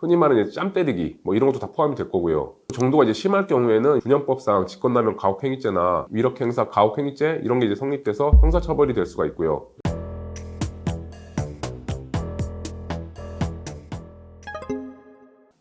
흔히 말하는 이제 짬 때리기 뭐 이런 것도 다 포함이 될 거고요. 정도가 이제 심할 경우에는 군형법상 직권남용 가혹행위죄나 위력행사 가혹행위죄 이런 게 이제 성립돼서 형사처벌이 될 수가 있고요.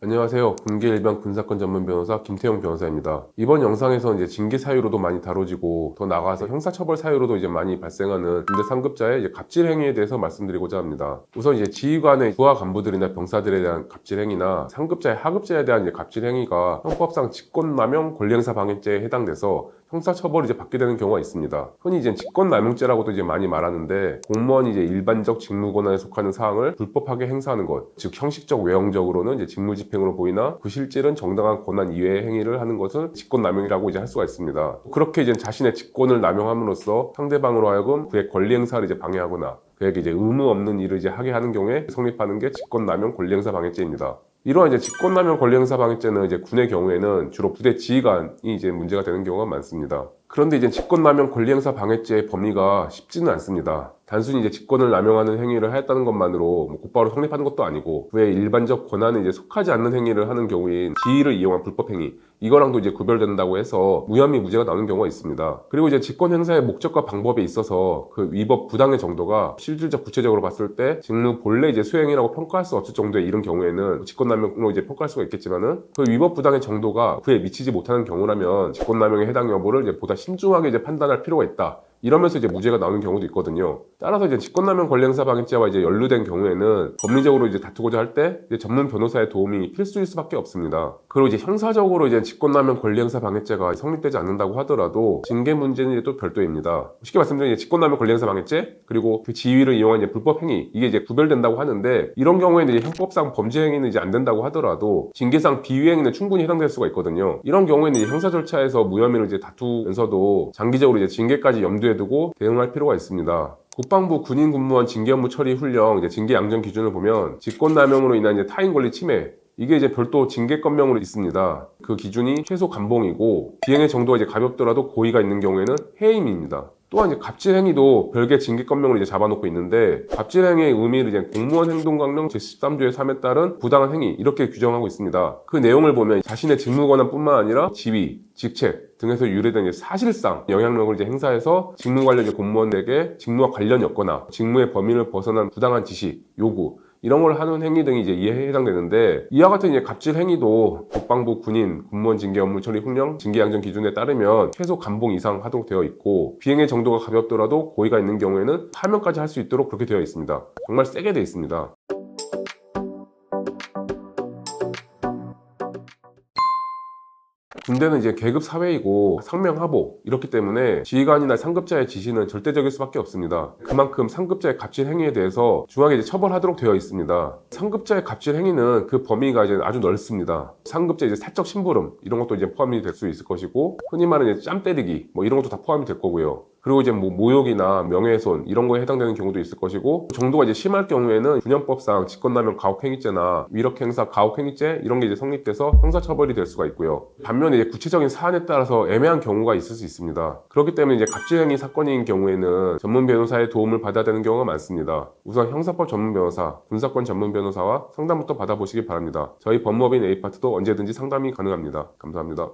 안녕하세요. 군계 일반 군사권 전문 변호사 김태용 변호사입니다. 이번 영상에서 이제 징계 사유로도 많이 다뤄지고 더 나아가서 형사처벌 사유로도 이제 많이 발생하는 군대 상급자의 이제 갑질 행위에 대해서 말씀드리고자 합니다. 우선 이제 지휘관의 부하 간부들이나 병사들에 대한 갑질 행위나 상급자의 하급자에 대한 이제 갑질 행위가 형법상 직권남용 권리행사 방해죄에 해당돼서 형사처벌을 이제 받게 되는 경우가 있습니다. 흔히 이제 직권남용죄라고도 이제 많이 말하는데 공무원이 이제 일반적 직무 권한에 속하는 사항을 불법하게 행사하는 것, 즉 형식적 외형적으로는 이제 직무집행으로 보이나 그 실질은 정당한 권한 이외의 행위를 하는 것을 직권남용이라고 이제 할 수가 있습니다. 그렇게 이제 자신의 직권을 남용함으로써 상대방으로 하여금 그의 권리 행사를 이제 방해하거나 그에게 이제 의무 없는 일을 이제 하게 하는 경우에 성립하는 게 직권남용 권리행사 방해죄입니다. 이러한 이제 직권남용 권리행사 방해죄는 이제 군의 경우에는 주로 부대 지휘관이 이제 문제가 되는 경우가 많습니다. 그런데 이제 직권남용 권리행사 방해죄의 범위가 쉽지는 않습니다. 단순히 이제 직권을 남용하는 행위를 하였다는 것만으로 곧바로 성립하는 것도 아니고 그의 일반적 권한에 이제 속하지 않는 행위를 하는 경우인 지위를 이용한 불법 행위 이거랑도 이제 구별된다고 해서 무혐의 무죄가 나오는 경우가 있습니다. 그리고 이제 직권 행사의 목적과 방법에 있어서 그 위법 부당의 정도가 실질적 구체적으로 봤을 때 직무 본래 이제 수행이라고 평가할 수 없을 정도에 이른 경우에는 직권남용으로 이제 평가할 수가 있겠지만은 그 위법 부당의 정도가 그에 미치지 못하는 경우라면 직권남용의 해당 여부를 이제 보다 신중하게 이제 판단할 필요가 있다. 이러면서 이제 무죄가 나오는 경우도 있거든요. 따라서 이제 직권남용 권리행사 방해죄와 이제 연루된 경우에는 법리적으로 이제 다투고자 할 때 전문 변호사의 도움이 필수일 수밖에 없습니다. 그리고 이제 형사적으로 이제 직권남용 권리행사 방해죄가 성립되지 않는다고 하더라도 징계 문제는 이제 또 별도입니다. 쉽게 말씀드리면 직권남용 권리행사 방해죄 그리고 그 지위를 이용한 이제 불법 행위 이게 이제 구별된다고 하는데 이런 경우에는 이제 형법상 범죄 행위는 이제 안 된다고 하더라도 징계상 비위 행위는 충분히 해당될 수가 있거든요. 이런 경우에는 이제 형사 절차에서 무혐의를 이제 다투면서도 장기적으로 이제 징계까지 염두에 두고 대응할 필요가 있습니다. 국방부 군인 군무원 징계 업무 처리 훈령 이제 징계 양정 기준을 보면 직권남용으로 인한 이제 타인 권리 침해 이게 이제 별도 징계법명으로 있습니다. 그 기준이 최소 감봉이고 비행의 정도가 이제 가볍더라도 고의가 있는 경우에는 해임입니다. 또한 이제 갑질 행위도 별개 징계법명으로 이제 잡아놓고 있는데 갑질 행위의 의미를 이제 공무원 행동강령 제13조의 3에 따른 부당한 행위 이렇게 규정하고 있습니다. 그 내용을 보면 자신의 직무 권한뿐만 아니라 지위, 직책 등에서 유래된 사실상 영향력을 이제 행사해서 직무 관련 공무원에게 직무와 관련이 없거나 직무의 범위를 벗어난 부당한 지시, 요구 이런 걸 하는 행위 등이 이제 이에 해당되는데 이와 같은 이제 갑질 행위도 국방부 군인 군무원 징계 업무 처리 훈령 징계 양정 기준에 따르면 최소 감봉 이상 하도록 되어 있고 비행의 정도가 가볍더라도 고의가 있는 경우에는 파면까지 할 수 있도록 그렇게 되어 있습니다. 정말 세게 되어 있습니다. 군대는 이제 계급 사회이고 상명하복 이렇기 때문에 지휘관이나 상급자의 지시는 절대적일 수밖에 없습니다. 그만큼 상급자의 갑질 행위에 대해서 중하게 이제 처벌하도록 되어 있습니다. 상급자의 갑질 행위는 그 범위가 이제 아주 넓습니다. 상급자 이제 사적 심부름 이런 것도 이제 포함이 될 수 있을 것이고 흔히 말하는 이제 짬 때리기 뭐 이런 것도 다 포함이 될 거고요. 그리고 이제 뭐 모욕이나 명예훼손 이런 거에 해당되는 경우도 있을 것이고 정도가 이제 심할 경우에는 군형법상 직권남용 가혹행위죄나 위력행사 가혹행위죄 이런 게 이제 성립돼서 형사처벌이 될 수가 있고요. 반면에 이제 구체적인 사안에 따라서 애매한 경우가 있을 수 있습니다. 그렇기 때문에 이제 갑질행위 사건인 경우에는 전문 변호사의 도움을 받아야 되는 경우가 많습니다. 우선 형사법 전문 변호사, 군사권 전문 변호사와 상담부터 받아보시기 바랍니다. 저희 법무법인 A파트도 언제든지 상담이 가능합니다. 감사합니다.